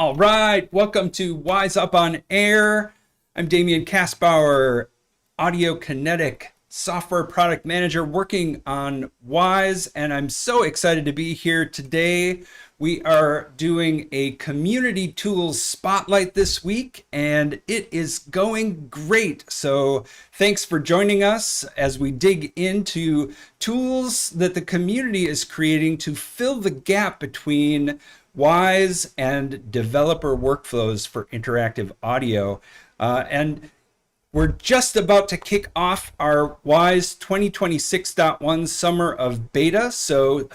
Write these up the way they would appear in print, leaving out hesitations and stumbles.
All right, welcome to Wise Up on Air. I'm Damian Kaspauer, Audio Kinetic Software Product Manager working on Wise, and I'm so excited to be here today. We are doing a community tools spotlight this week, and it is going great. So thanks for joining us as we dig into tools that the community is creating to fill the gap between Wise and developer workflows for interactive audio. And we're just about to kick off our Wise 2026.1 Summer of Beta. So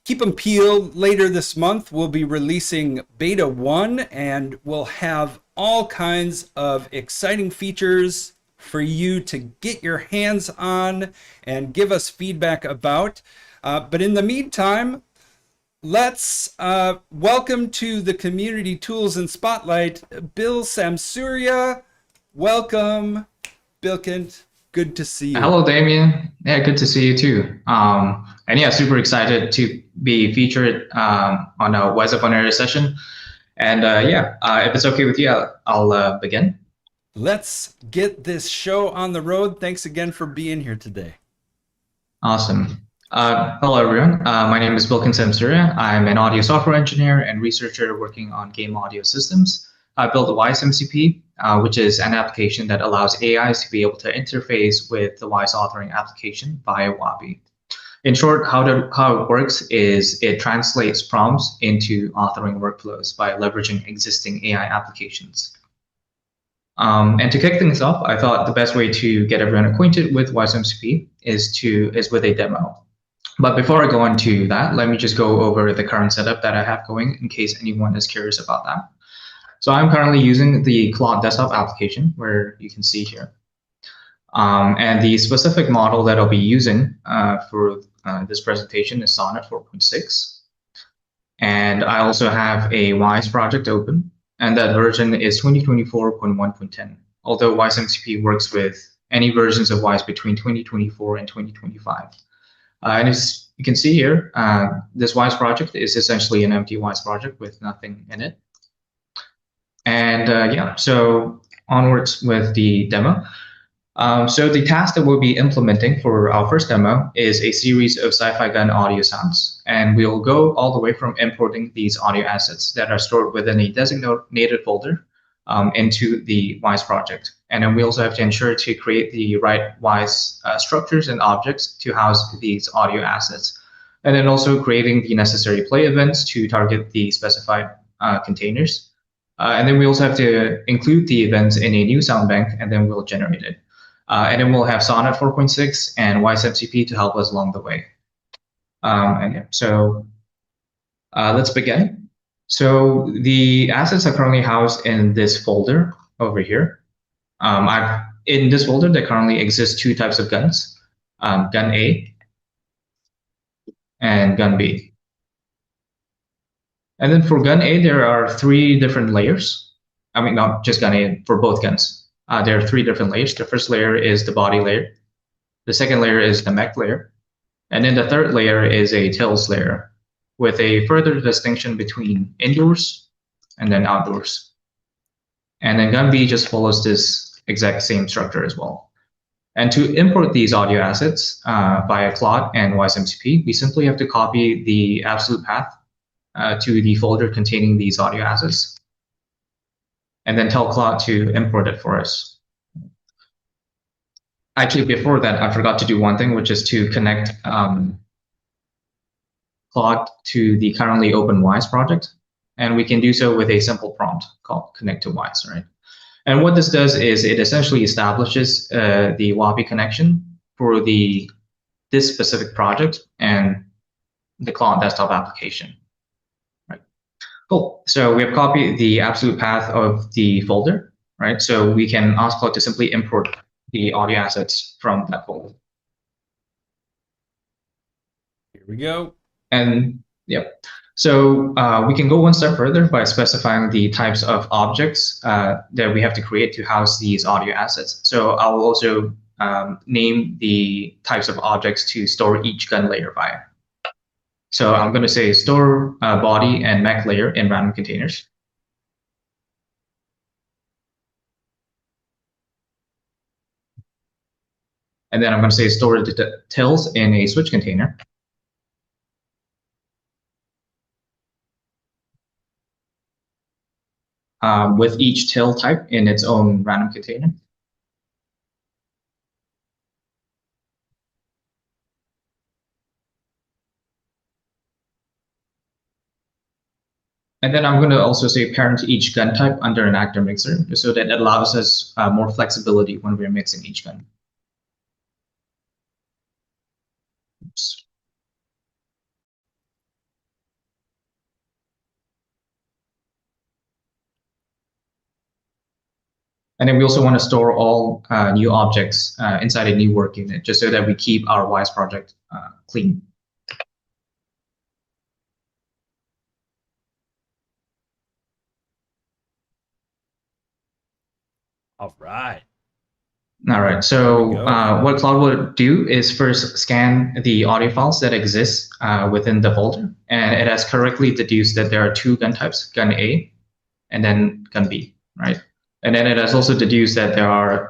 keep them peeled. Later this month, we'll be releasing Beta 1, and we'll have all kinds of exciting features for you to get your hands on and give us feedback about. But in the meantime, let's welcome to the Community Tools and Spotlight, Bill Samsurya. Welcome, Bilkent. Good to see you. Hello, Damien. Yeah, good to see you too. And yeah, super excited to be featured on a Wise Up on Air session. And if it's okay with you, I'll begin. Let's get this show on the road. Thanks again for being here today. Awesome. Hello, everyone. My name is Bilkent Samsurya. I'm an audio software engineer and researcher working on game audio systems. I built Wwise-MCP, which is an application that allows AIs to be able to interface with the Wise authoring application via Wabi. In short, how it works is it translates prompts into authoring workflows by leveraging existing AI applications. And to kick things off, I thought the best way to get everyone acquainted with Wwise-MCP is with a demo. But before I go into that, let me just go over the current setup that I have going in case anyone is curious about that. So I'm currently using the Claude desktop application, where you can see here. And the specific model that I'll be using for this presentation is Sonnet 4.6. And I also have a Wise project open, and that version is 2024.1.10. Although Wwise-MCP works with any versions of Wise between 2024 and 2025. And as you can see here, this Wise project is essentially an empty Wise project with nothing in it. And so onwards with the demo. So the task that we'll be implementing for our first demo is a series of sci-fi gun audio sounds. And we'll go all the way from importing these audio assets that are stored within a designated folder into the Wise project. And then we also have to ensure to create the right Wise structures and objects to house these audio assets. And then also creating the necessary play events to target the specified containers. And then we also have to include the events in a new sound bank, and then we'll generate it. And then we'll have Sonnet 4.6 and Wwise-MCP to help us along the way. So let's begin. So the assets are currently housed in this folder over here. In this folder, there currently exists two types of guns, gun A and gun B. And then for gun A, there are three different layers. I mean, not just gun A, for both guns. There are three different layers. The first layer is the body layer. The second layer is the mech layer. And then the third layer is a tails layer with a further distinction between indoors and then outdoors. And then gun B just follows this exact same structure as well. And to import these audio assets via Claude and Wwise-MCP, we simply have to copy the absolute path to the folder containing these audio assets, and then tell Claude to import it for us. Actually, before that, I forgot to do one thing, which is to connect Claude to the currently open Wise project. And we can do so with a simple prompt called connect to Wise, right? And what this does is it essentially establishes the Wabi connection for this specific project and the Claude desktop application. Cool. So we have copied the absolute path of the folder, right? So we can ask Claude to simply import the audio assets from that folder. Here we go. And yep. So we can go one step further by specifying the types of objects that we have to create to house these audio assets. So I'll also name the types of objects to store each gun layer via. So I'm going to say store body and mech layer in random containers. And then I'm going to say store the tills in a switch container. With each till type in its own random container. And then I'm going to also say parent each gun type under an actor mixer, so that it allows us more flexibility when we're mixing each gun. Oops. And then we also want to store all new objects inside a new work unit, just so that we keep our Wwise project clean. All right. All right. So what Cloud will do is first scan the audio files that exist within the folder, and it has correctly deduced that there are two gun types, gun A and then gun B, right? And then it has also deduced that there are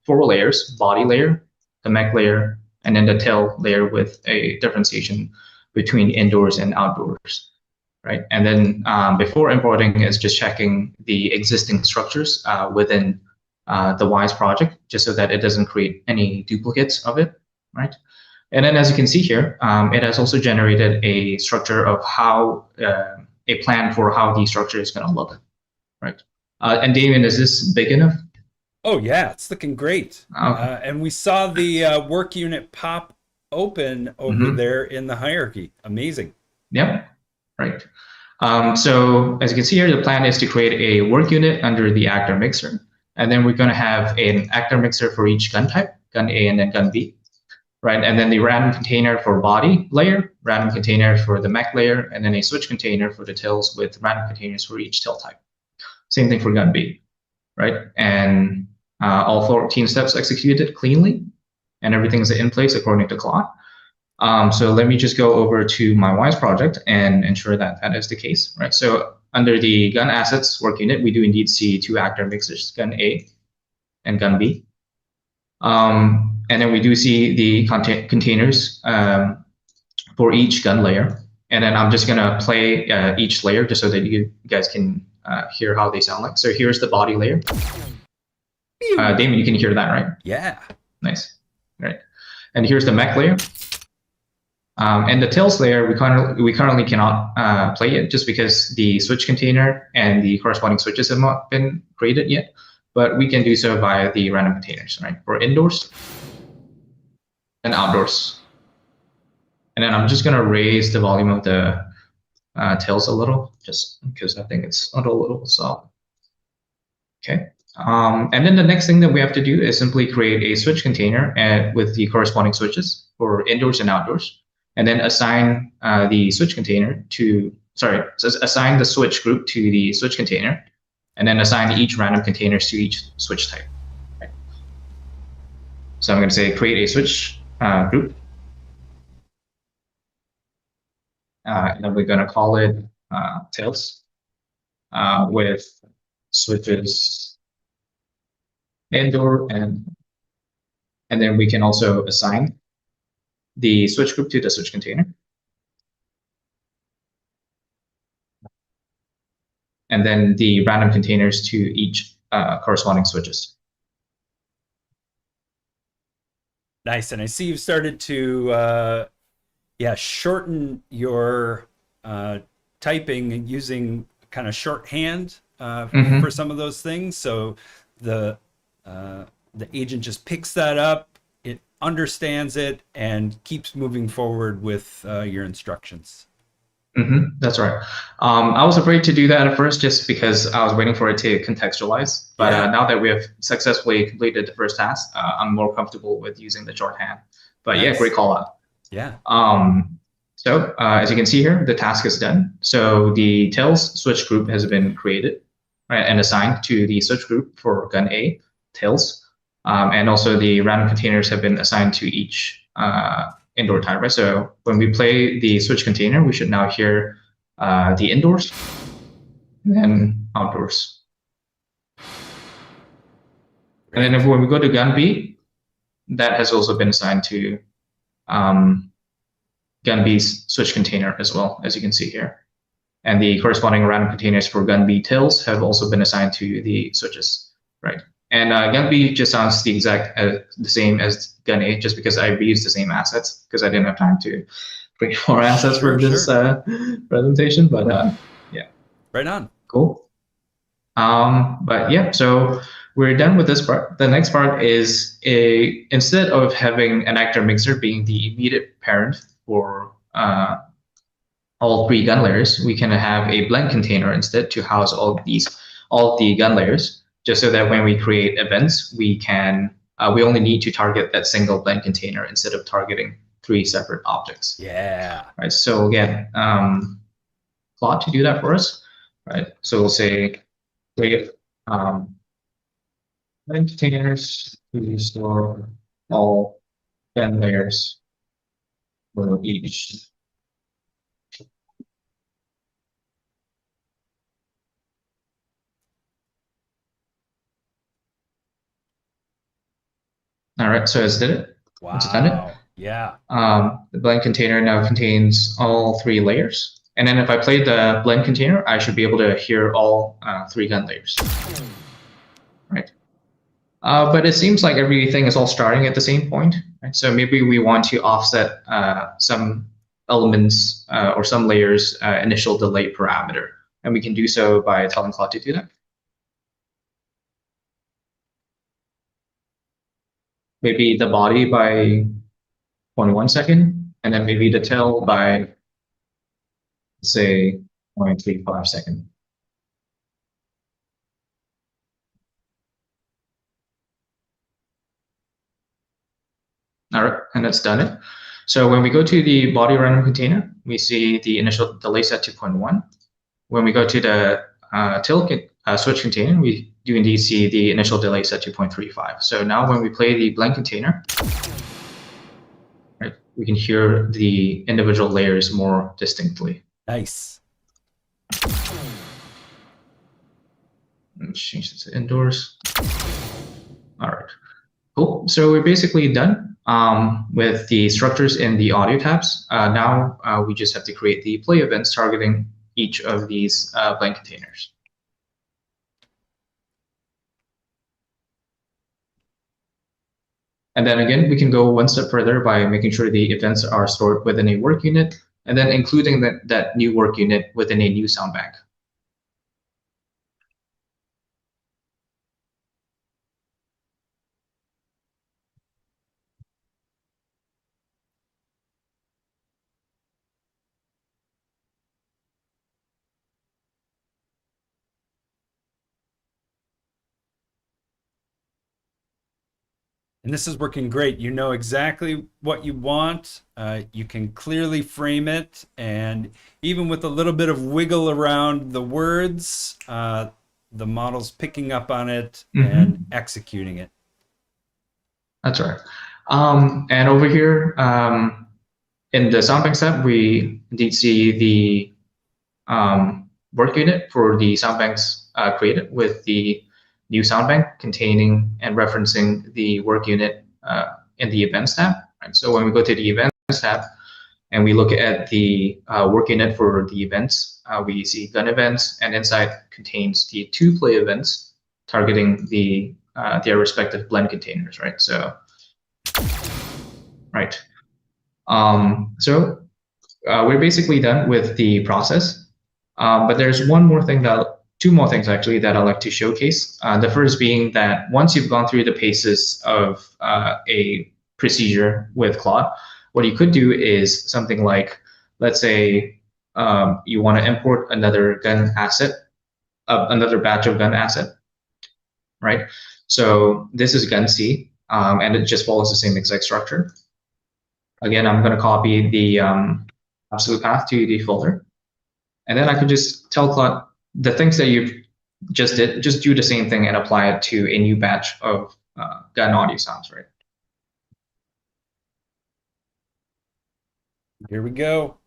4 layers: body layer, the mech layer, and then the tail layer with a differentiation between indoors and outdoors, right? And then before importing, is just checking the existing structures within the Wwise project, just so that it doesn't create any duplicates of it, right? And then as you can see here, it has also generated a structure of how, a plan for how the structure is going to look, right? And Damien, is this big enough? Oh yeah, it's looking great. Okay. And we saw the work unit pop open over there in the hierarchy. Amazing. Yep, right. So as you can see here, the plan is to create a work unit under the actor mixer. And then we're going to have an actor mixer for each gun type, gun A and then gun B, right? And then the random container for body layer, random container for the mech layer, and then a switch container for the tills with random containers for each till type. Same thing for gun B, right? And all 14 steps executed cleanly, and everything is in place according to Claude. So let me just go over to my Wwise project and ensure that that is the case, right? So under the gun assets work unit, we do indeed see 2 actor mixers, gun A and gun B. And then we do see the containers for each gun layer. And then I'm just gonna play each layer just so that you guys can hear how they sound like. So here's the body layer. Damon, you can hear that, right? Yeah. Nice, right. And here's the mech layer. And the tills layer, we currently cannot play it just because the switch container and the corresponding switches have not been created yet, but we can do so via the random containers, right? For indoors and outdoors. And then I'm just gonna raise the volume of the tills a little, just because I think it's a little soft. Okay. And then the next thing that we have to do is simply create a switch container with the corresponding switches for indoors and outdoors. And then assign the switch container to, so assign the switch group to the switch container, and then assign each random containers to each switch type. Right? So I'm going to say create a switch group. And then we're going to call it tails with switches indoor, and then we can also assign the switch group to the switch container. And then the random containers to each corresponding switches. Nice. And I see you've started to shorten your typing and using kind of shorthand for some of those things. So the agent just picks that up, it understands it, and keeps moving forward with your instructions. That's right. I was afraid to do that at first just because I was waiting for it to contextualize. But now that we have successfully completed the first task, I'm more comfortable with using the shorthand. But nice. Yeah, great call out. Yeah. So as you can see here, the task is done. So the tails switch group has been created, right, and assigned to the switch group for gun A, tails. And also the random containers have been assigned to each indoor type, right? So when we play the switch container, we should now hear the indoors and then outdoors. Great. And then when we go to gun B, that has also been assigned to gun B's switch container as well, as you can see here. And the corresponding random containers for gun B tails have also been assigned to the switches, right? And gun B just sounds the exact the same as gun A, just because I reused the same assets because I didn't have time to create more assets for this presentation. But yeah, right on. Cool. But yeah, so we're done with this part. The next part is instead of having an actor mixer being the immediate parent for all three gun layers, we can have a blend container instead to house all the gun layers, just so that when we create events, we only need to target that single blend container instead of targeting three separate objects. Yeah. Right. So again, Claude to do that for us. Right. So we'll say create blend containers to store all gun layers for each. All right, so it's did it. Wow. It's done it. Yeah. The blend container now contains all three layers. And then if I play the blend container, I should be able to hear all three gun layers. Right. But it seems like everything is all starting at the same point. Right? So maybe we want to offset some elements or some layers initial delay parameter. And we can do so by telling Claude to do that. Maybe the body by 0.1 second, and then maybe the tail by, say, 0.35 second. All right, and that's done it. So when we go to the body random container, we see the initial delay set to 0.1. When we go to the tail switch container, we do indeed see the initial delay set to 0.35. So now when we play the blend container, right, we can hear the individual layers more distinctly. Nice. Let's change this to indoors. All right, cool. So we're basically done with the structures in the audio tabs. Now we just have to create the play events targeting each of these blend containers. And then again, we can go one step further by making sure the events are stored within a work unit, and then including that new work unit within a new sound bank. And this is working great. You know exactly what you want. You can clearly frame it. And even with a little bit of wiggle around the words, the model's picking up on it and executing it. That's right. And over here in the soundbank tab, we indeed see the work unit for the soundbanks created with the new soundbank containing and referencing the work unit in the events tab. Right? So when we go to the events tab and we look at the work unit for the events, we see gun events, and inside contains the two play events targeting their respective blend containers, right? So, right. So we're basically done with the process. But there's two more things actually that I'd like to showcase. The first being that once you've gone through the paces of a procedure with Claude, what you could do is something like, let's say you want to import another gun asset, another batch of gun asset, right? So this is gun C, and it just follows the same exact structure. Again, I'm going to copy the absolute path to the folder. And then I could just tell Claude the things that you just did, just do the same thing and apply it to a new batch of gun audio sounds, right? Here we go.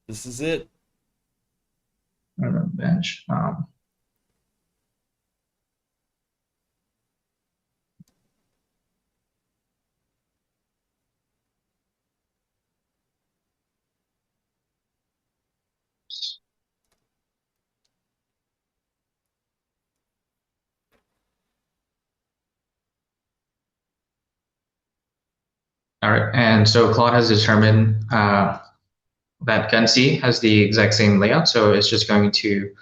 This is it. Batch. All right, and so Claude has determined that Gun-C has the exact same layout, so it's just going to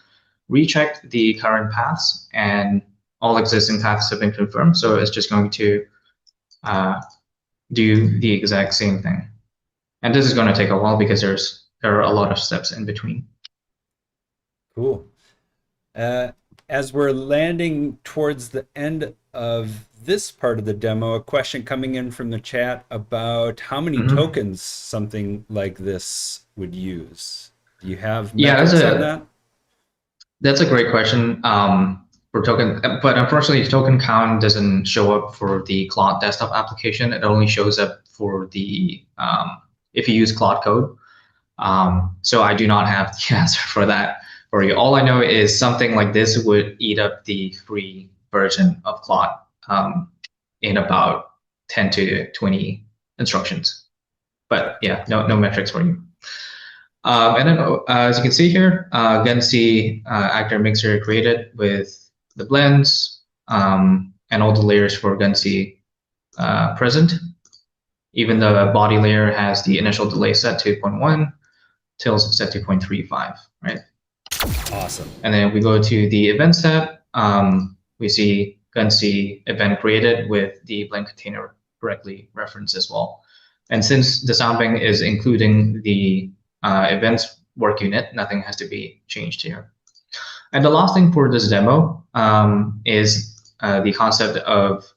recheck the current paths, and all existing paths have been confirmed, so it's just going to do the exact same thing. And this is going to take a while because there are a lot of steps in between. Cool. As we're landing towards the end of this part of the demo, a question coming in from the chat about how many tokens something like this would use. Do you have metrics on that? That's a great question for token, but unfortunately, token count doesn't show up for the Claude desktop application. It only shows up for the if you use Claude Code. So I do not have the answer for that for you. All I know is something like this would eat up the free version of Claude in about 10 to 20 instructions. But yeah, no metrics for you. And then as you can see here, Gun-C actor mixer created with the blends and all the layers for Gun-C present. Even the body layer has the initial delay set to 0.1, tails set to 0.35, right? Awesome. And then we go to the events tab. We see Gun-C event created with the blend container correctly referenced as well. And since the soundbank is including the events work unit, nothing has to be changed here. And the last thing for this demo is the concept of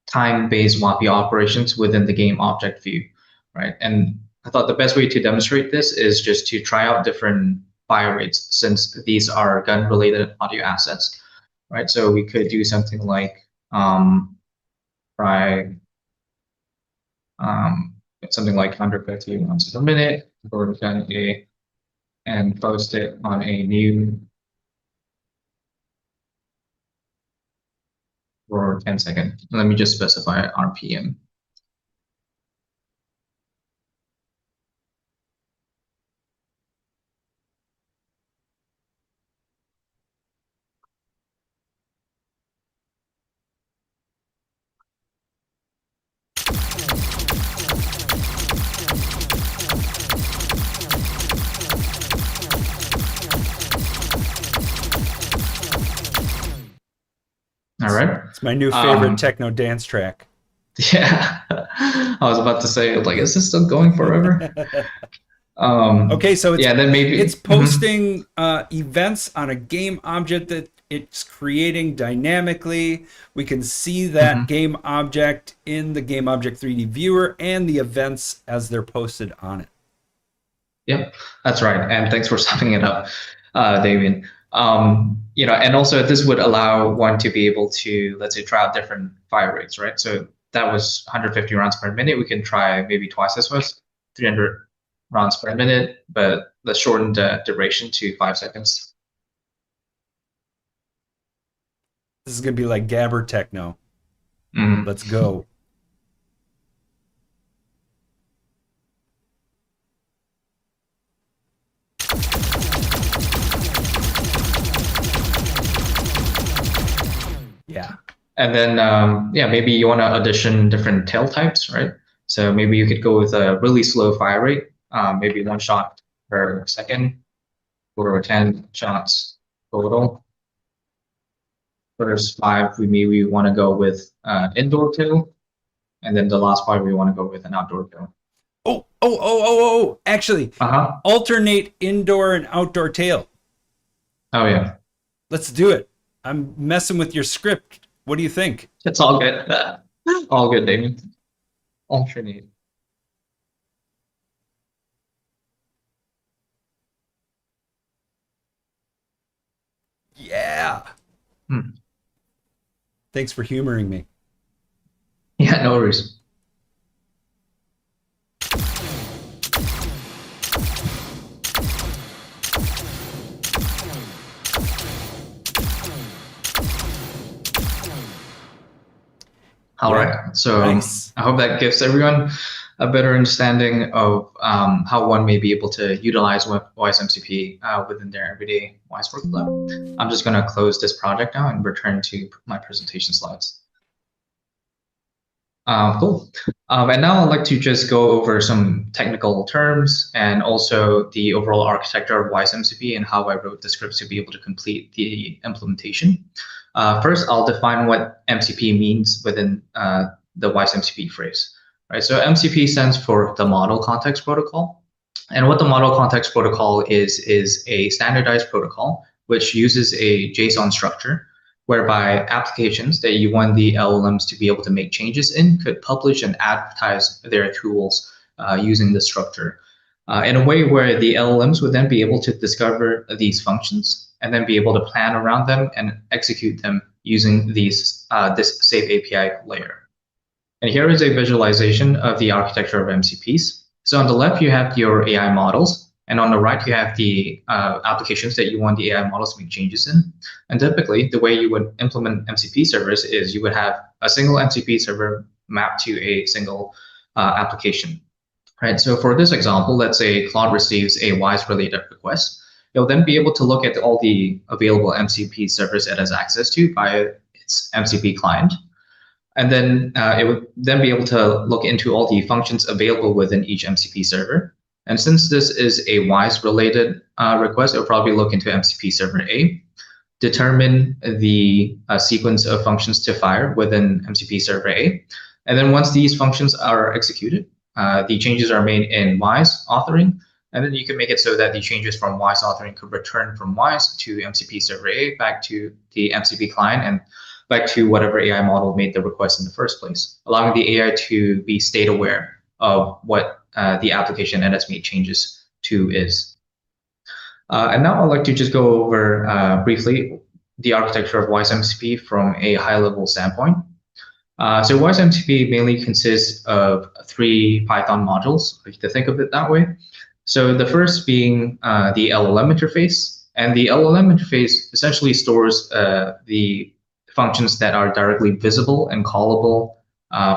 time-based WAPI operations within the game object view, right? And I thought the best way to demonstrate this is just to try out different fire rates, since these are gun-related audio assets, right? So we could do something like try something like 150 rounds per minute for Gun A and post it on a new for 10 seconds. Let me just specify RPM. All right. It's my new favorite techno dance track. Yeah, I was about to say, like, is this still going forever? Okay, so it's, yeah, then maybe it's posting events on a game object that it's creating dynamically. We can see that game object in the game object 3D viewer and the events as they're posted on it. Yep, that's right. And thanks for summing it up, Damien. You know, and also this would allow one to be able to, let's say, try out different fire rates, right? So that was 150 rounds per minute. We can try maybe twice as much, 300 rounds per minute, but let's shorten the duration to 5 seconds. This is gonna be like Gabber techno. Let's go. Yeah. And then, yeah, maybe you want to audition different tail types, right? So maybe you could go with a really slow fire rate, maybe 1 shot per second, or 10 shots total. First 5, we maybe want to go with indoor tail, and then the last 5 we want to go with an outdoor tail. Oh! Actually, alternate indoor and outdoor tail. Oh yeah. Let's do it. I'm messing with your script. What do you think? It's all good. All good, Damien. Alternate. Yeah. Thanks for humoring me. Yeah, no worries. All right, so nice. I hope that gives everyone a better understanding of how one may be able to utilize Wwise-MCP within their everyday Wise workflow. I'm just going to close this project now and return to my presentation slides. Cool. And now I'd like to just go over some technical terms and also the overall architecture of Wwise-MCP and how I wrote the scripts to be able to complete the implementation. First, I'll define what MCP means within the Wwise-MCP phrase. Right. So MCP stands for the Model Context Protocol. And what the Model Context Protocol is a standardized protocol which uses a JSON structure whereby applications that you want the LLMs to be able to make changes in could publish and advertise their tools using this structure in a way where the LLMs would then be able to discover these functions and then be able to plan around them and execute them using this safe API layer. And here is a visualization of the architecture of MCPs. So on the left, you have your AI models. And on the right, you have the applications that you want the AI models to make changes in. And typically, the way you would implement MCP servers is you would have a single MCP server mapped to a single application. Right. So for this example, let's say Claude receives a Wwise-related request. It'll then be able to look at all the available MCP servers it has access to via its MCP client. And then it would then be able to look into all the functions available within each MCP server. And since this is a Wwise-related request, it'll probably look into MCP server A, determine the sequence of functions to fire within MCP server A. And then once these functions are executed, the changes are made in Wwise authoring. And then you can make it so that the changes from Wwise authoring could return from Wwise to MCP server A, back to the MCP client, and back to whatever AI model made the request in the first place, allowing the AI to be state aware of what the application it has made changes to is. And now I'd like to just go over briefly the architecture of Wwise-MCP from a high-level standpoint. So Wwise-MCP mainly consists of 3 Python modules, if you think of it that way. So the first being the LLM interface, and the LLM interface essentially stores the functions that are directly visible and callable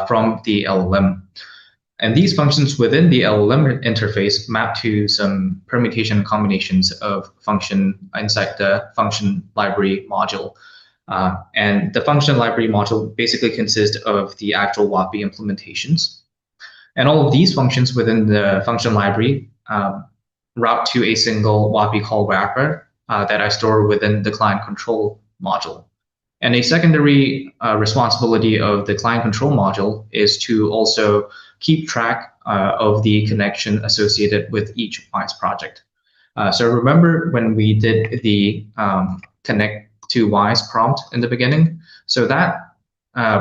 from the LLM. And these functions within the LLM interface map to some permutation combinations of function inside the function library module. And the function library module basically consists of the actual WAPI implementations. And all of these functions within the function library route to a single WAPI call wrapper that I store within the client control module. And a secondary responsibility of the client control module is to also keep track of the connection associated with each Wwise project. So remember when we did the connect to Wwise prompt in the beginning? So that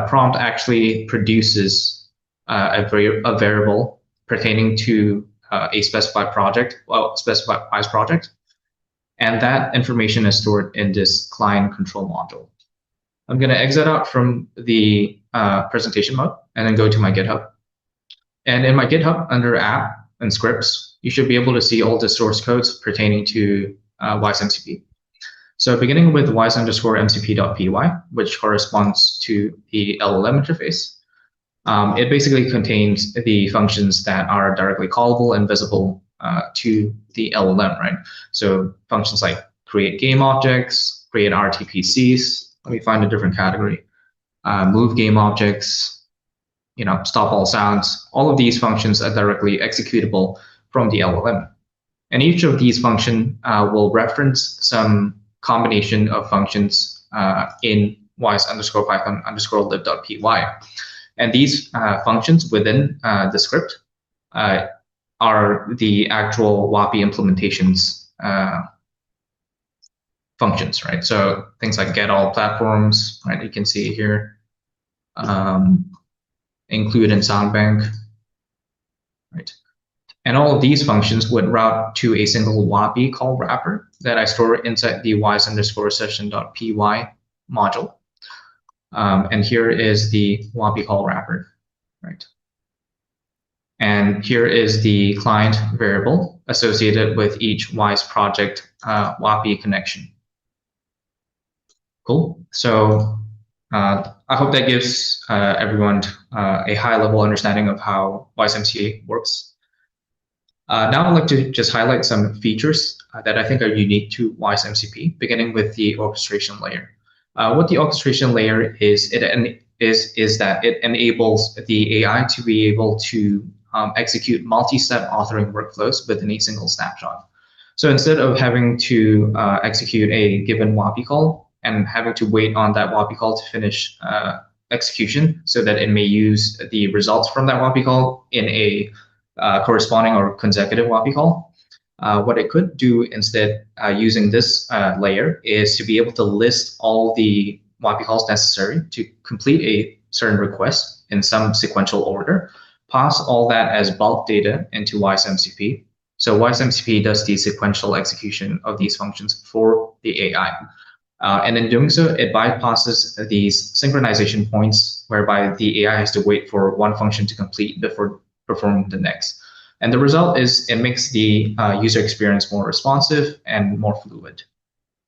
prompt actually produces a variable pertaining to a specified project, specified Wwise project. And that information is stored in this client control module. I'm going to exit out from the presentation mode and then go to my GitHub. And in my GitHub, under app and scripts, you should be able to see all the source codes pertaining to Wwise-MCP. So beginning with wwise_mcp.py, which corresponds to the LLM interface, it basically contains the functions that are directly callable and visible to the LLM, right? So functions like create game objects, create RTPCs. Let me find a different category. Move game objects, stop all sounds. All of these functions are directly executable from the LLM. And each of these functions will reference some combination of functions in wwise_python_lib.py. And these functions within the script are the actual WAPI implementations functions, right? So things like get all platforms, right? You can see here, include in SoundBank, right? And all of these functions would route to a single WAPI call wrapper that I store inside the wwise_session.py module. And here is the WAPI call wrapper, right? And here is the client variable associated with each Wwise project WAPI connection. Cool. So I hope that gives everyone a high-level understanding of how Wwise-MCP works. Now I'd like to just highlight some features that I think are unique to Wwise-MCP, beginning with the orchestration layer. What the orchestration layer is, it is that it enables the AI to be able to execute multi-step authoring workflows within a single snapshot. So instead of having to execute a given WAPI call and having to wait on that WAPI call to finish execution so that it may use the results from that WAPI call in a corresponding or consecutive WAPI call, what it could do instead using this layer is to be able to list all the WAPI calls necessary to complete a certain request in some sequential order, pass all that as bulk data into Wwise-MCP. So Wwise-MCP does the sequential execution of these functions for the AI. And in doing so, it bypasses these synchronization points whereby the AI has to wait for one function to complete before performing the next. And the result is it makes the user experience more responsive and more fluid.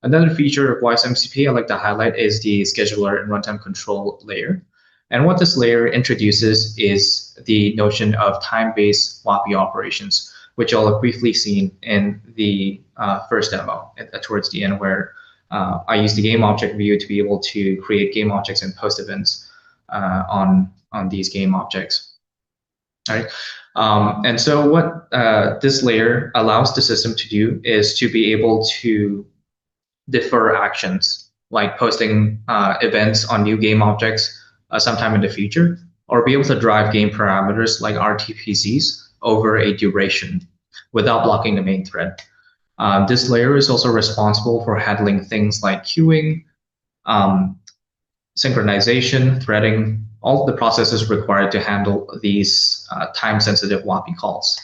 Another feature of Wwise-MCP I'd like to highlight is the scheduler and runtime control layer. And what this layer introduces is the notion of time-based WAPI operations, which you'll have briefly seen in the first demo towards the end, where I use the game object view to be able to create game objects and post events on these game objects. All right. And so what this layer allows the system to do is to be able to defer actions, like posting events on new game objects sometime in the future, or be able to drive game parameters like RTPCs over a duration without blocking the main thread. This layer is also responsible for handling things like queuing, synchronization, threading, all of the processes required to handle these time-sensitive WAPI calls.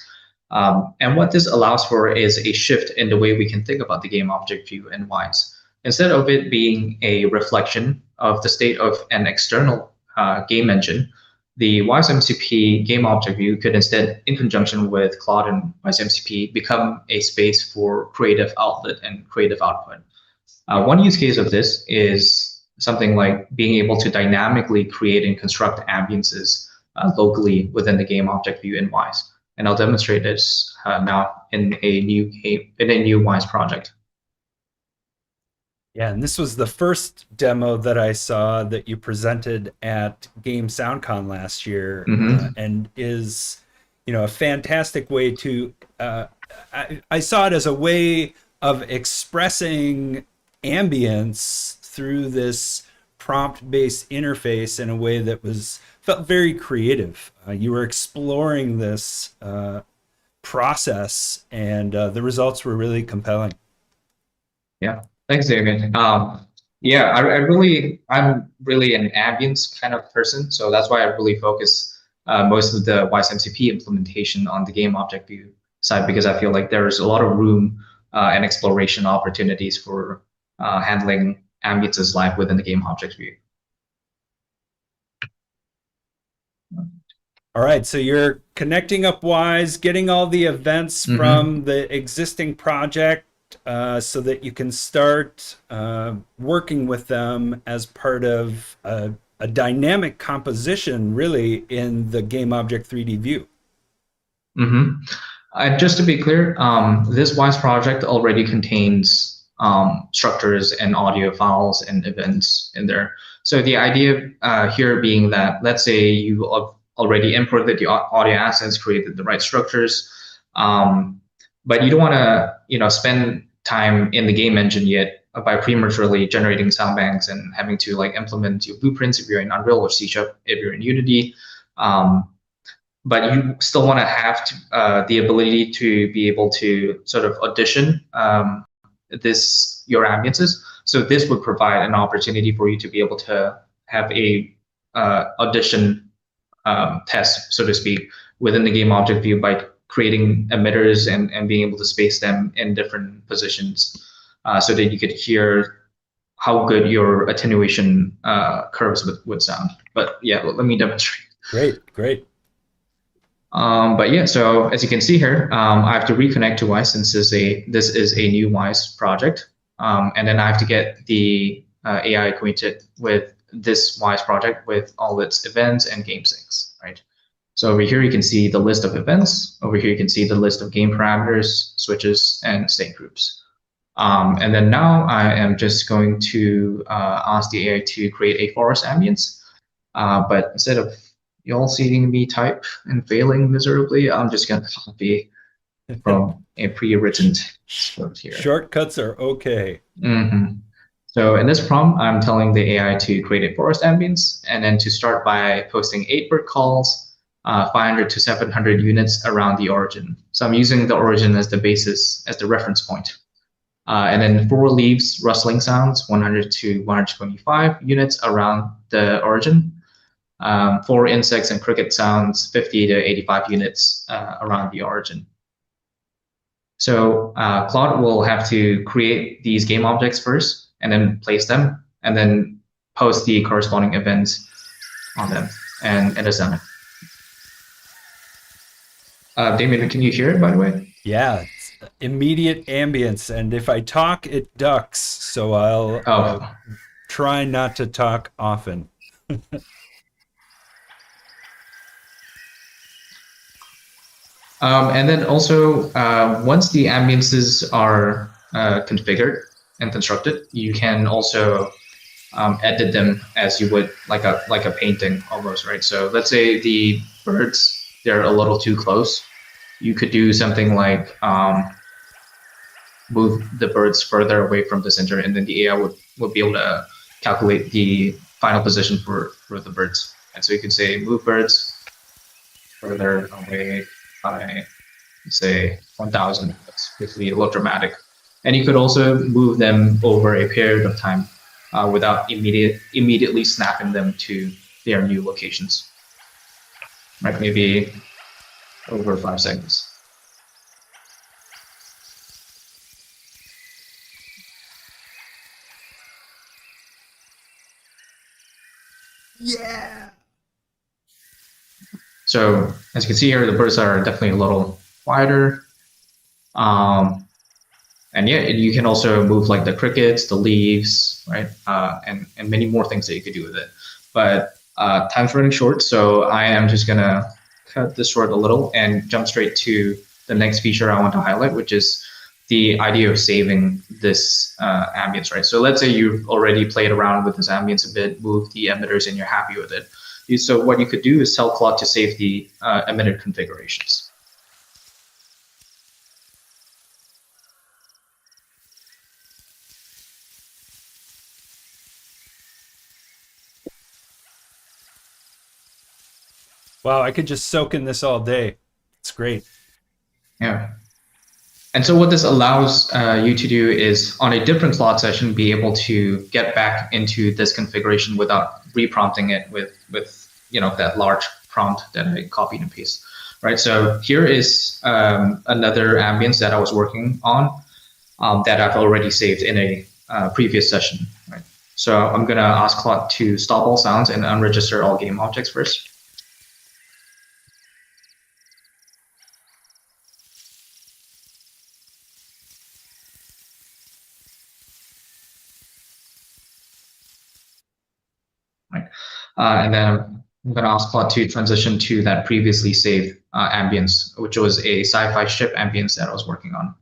And what this allows for is a shift in the way we can think about the game object view in Wwise. Instead of it being a reflection of the state of an external game engine, the Wwise-MCP game object view could instead, in conjunction with Claude and Wwise-MCP, become a space for creative outlet and creative output. One use case of this is something like being able to dynamically create and construct ambiences locally within the game object view in Wwise. And I'll demonstrate this now in a new Wwise project. Yeah, and this was the first demo that I saw that you presented at Game SoundCon last year, and is, a fantastic way to. I saw it as a way of expressing ambience through this prompt-based interface in a way that felt very creative. You were exploring this process, and the results were really compelling. Yeah. Thanks, David. Yeah, I'm really an ambience kind of person, so that's why I really focus most of the Wwise-MCP implementation on the game object view side, because I feel like there's a lot of room and exploration opportunities for handling ambiences live within the game object view. All right, so you're connecting up Wwise, getting all the events from the existing project, so that you can start working with them as part of a dynamic composition, really, in the game object 3D view. Just to be clear, this Wwise project already contains structures and audio files and events in there. So the idea here being that, let's say you have already imported the audio assets, created the right structures, but you don't want to, spend time in the game engine yet by prematurely generating sound banks and having to implement your blueprints if you're in Unreal or C#, if you're in Unity. But you still want to have the ability to be able to sort of audition your ambiences. So this would provide an opportunity for you to be able to have a audition test, so to speak, within the game object view by creating emitters and being able to space them in different positions so that you could hear how good your attenuation curves would sound. But yeah, let me demonstrate. Great. But yeah, so as you can see here, I have to reconnect to Wwise since this is a new Wwise project. And then I have to get the AI acquainted with this Wwise project with all its events and game sinks, right? So over here, you can see the list of events. Over here, you can see the list of game parameters, switches, and state groups. And then now I am just going to ask the AI to create a forest ambience. But instead of y'all seeing me type and failing miserably, I'm just going to copy from a pre-written script here. Shortcuts are okay. So in this prompt, I'm telling the AI to create a forest ambience, and then to start by posting 8 bird calls, 500 to 700 units around the origin. So I'm using the origin as the basis, as the reference point. And then 4 leaves rustling sounds, 100 to 125 units around the origin. 4 insects and cricket sounds, 50 to 85 units around the origin. So Claude will have to create these game objects first, and then place them, and then post the corresponding events on them, and it is done. Damien, can you hear it, by the way? Yeah, it's immediate ambience, and if I talk, it ducks, so I'll try not to talk often. And then also, once the ambiences are configured and constructed, you can also edit them as you would like a painting almost, right? So let's say the birds, they're a little too close. You could do something like move the birds further away from the center, and then the AI would be able to calculate the final position for the birds. And so you could say move birds further away by, say, 1,000. That's basically a little dramatic. And you could also move them over a period of time without immediately snapping them to their new locations. Right, maybe over 5 seconds. Yeah. So as you can see here, the birds are definitely a little quieter. And yeah, you can also move like the crickets, the leaves, right? And many more things that you could do with it. But time's running short, so I am just gonna cut this short a little and jump straight to the next feature I want to highlight, which is the idea of saving this ambience, right? So let's say you've already played around with this ambience a bit, moved the emitters, and you're happy with it. So what you could do is tell Claude to save the emitter configurations. Wow, I could just soak in this all day. It's great. Yeah. And so what this allows you to do is, on a different Claude session, be able to get back into this configuration without reprompting it with that large prompt that I copied and pasted. Right. So here is another ambience that I was working on that I've already saved in a previous session. Right. So I'm going to ask Claude to stop all sounds and unregister all game objects first. Right. And then I'm going to ask Claude to transition to that previously saved ambience, which was a sci-fi ship ambience that I was working on.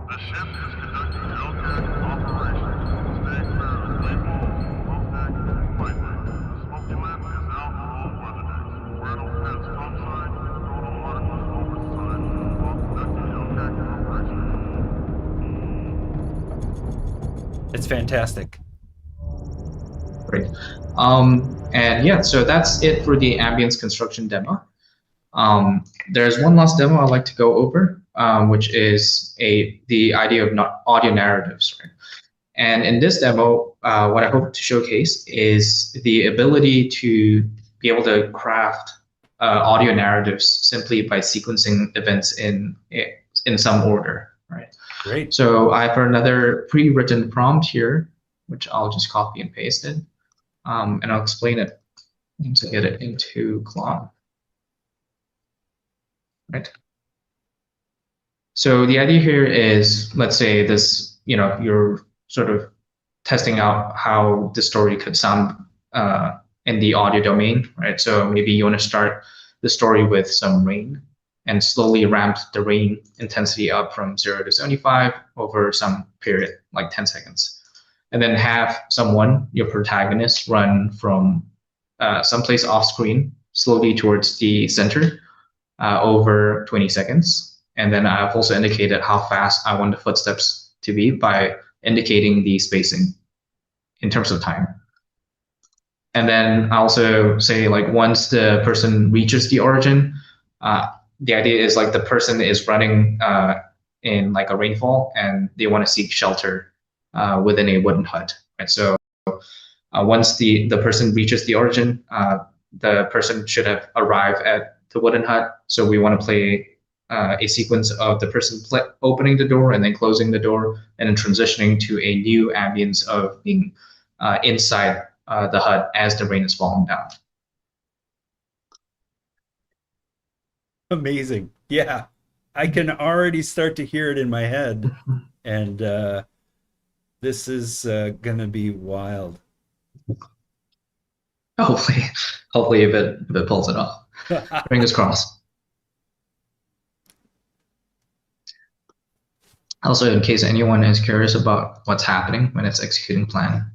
The ship is conducting Bilkent operations. Stay clear of Gleeple, Smokeneck, and Whiteman. The Smoky Limb is out for all weather days. Bradle heads topside, total water overside. While conducting Bilkent operations. It's fantastic. Great. And yeah, so that's it for the ambience construction demo. There's one last demo I'd like to go over, which is the idea of audio narratives. Right? And in this demo, what I hope to showcase is the ability to be able to craft audio narratives simply by sequencing events in some order. Right. Great. So I have another pre-written prompt here, which I'll just copy and paste it, and I'll explain it to get it into Claude. Right. So the idea here is, let's say this, you're sort of testing out how the story could sound in the audio domain, right? So maybe you want to start the story with some rain and slowly ramp the rain intensity up from 0 to 75 over some period, like 10 seconds. And then have someone, your protagonist, run from someplace off screen slowly towards the center over 20 seconds. And then I've also indicated how fast I want the footsteps to be by indicating the spacing in terms of time. And then I also say, like, once the person reaches the origin, the idea is like the person is running in like a rainfall and they want to seek shelter within a wooden hut. Right? So once the person reaches the origin, the person should have arrived at the wooden hut. So we want to play a sequence of the person opening the door and then closing the door and then transitioning to a new ambience of being inside the hut as the rain is falling down. Amazing. Yeah. I can already start to hear it in my head. And this is going to be wild. Hopefully if it pulls it off. Fingers crossed. Also, in case anyone is curious about what's happening when it's executing plan.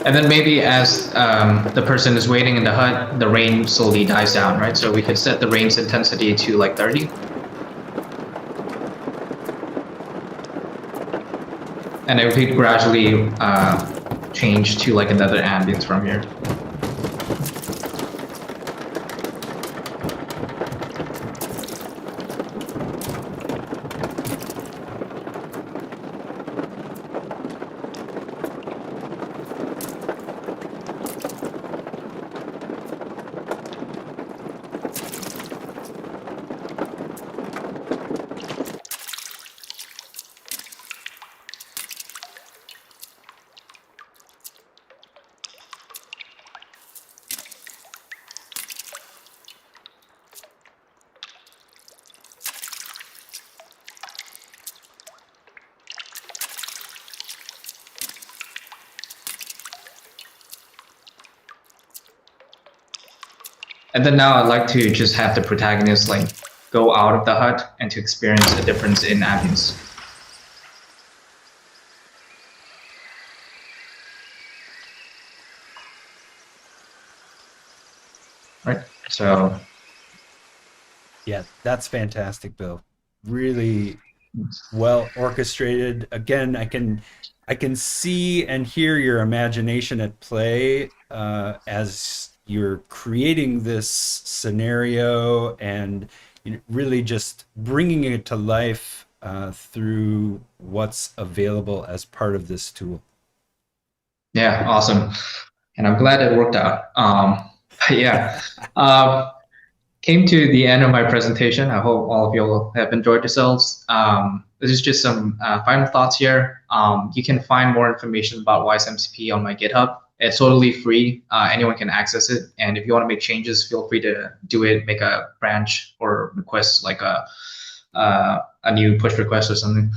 And then maybe as the person is waiting in the hut, the rain slowly dies down, right? So we could set the rain's intensity to like 30. And it would gradually change to like another ambience from here. And then now I'd like to just have the protagonist like go out of the hut and to experience a difference in ambience. Right, so. Yeah, that's fantastic, Bill. Really well orchestrated. Again, I can see and hear your imagination at play as you're creating this scenario and really just bringing it to life through what's available as part of this tool. Yeah, awesome. And I'm glad it worked out. Yeah. Came to the end of my presentation. I hope all of you have enjoyed yourselves. This is just some final thoughts here. You can find more information about Wwise-MCP on my GitHub. It's totally free. Anyone can access it. And if you want to make changes, feel free to do it. Make a branch or request like a new push request or something.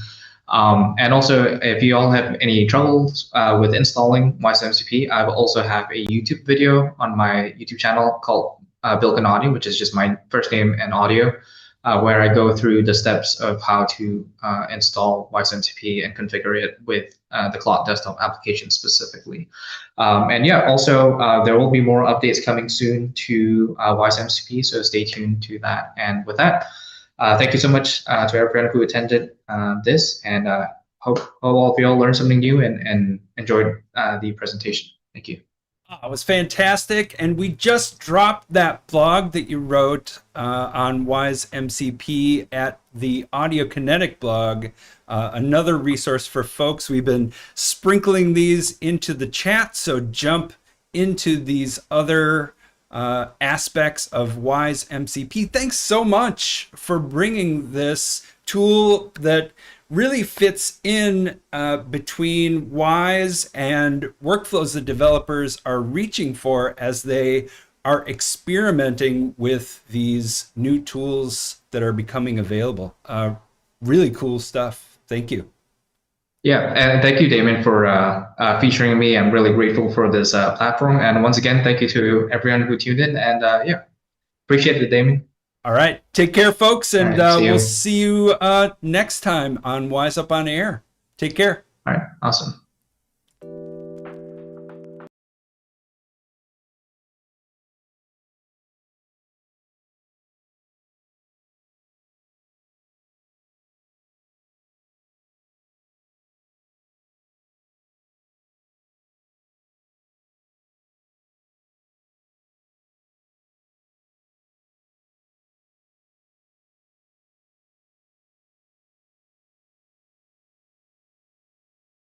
And also, if you all have any troubles with installing Wwise-MCP, I also have a YouTube video on my YouTube channel called Bilkent Audio, which is just my first name and audio, where I go through the steps of how to install Wwise-MCP and configure it with the Cloud desktop application specifically. And yeah, also there will be more updates coming soon to Wwise-MCP, so stay tuned to that. And with that, thank you so much to everyone who attended this, and hope all of you all learned something new and enjoyed the presentation. Thank you. It was fantastic, and we just dropped that blog that you wrote on Wwise-MCP at the Audio Kinetic blog. Another resource for folks. We've been sprinkling these into the chat, so jump into these other aspects of Wwise-MCP. Thanks so much for bringing this tool that really fits in between Wwise and workflows that developers are reaching for as they are experimenting with these new tools that are becoming available. Really cool stuff. Thank you. Yeah, and thank you, Damon, for featuring me. I'm really grateful for this platform. And once again, thank you to everyone who tuned in. And yeah, appreciate it, Damon. All right. Take care, folks. And right, we'll see you next time on Wwise Up on Air. Take care. All right. Awesome.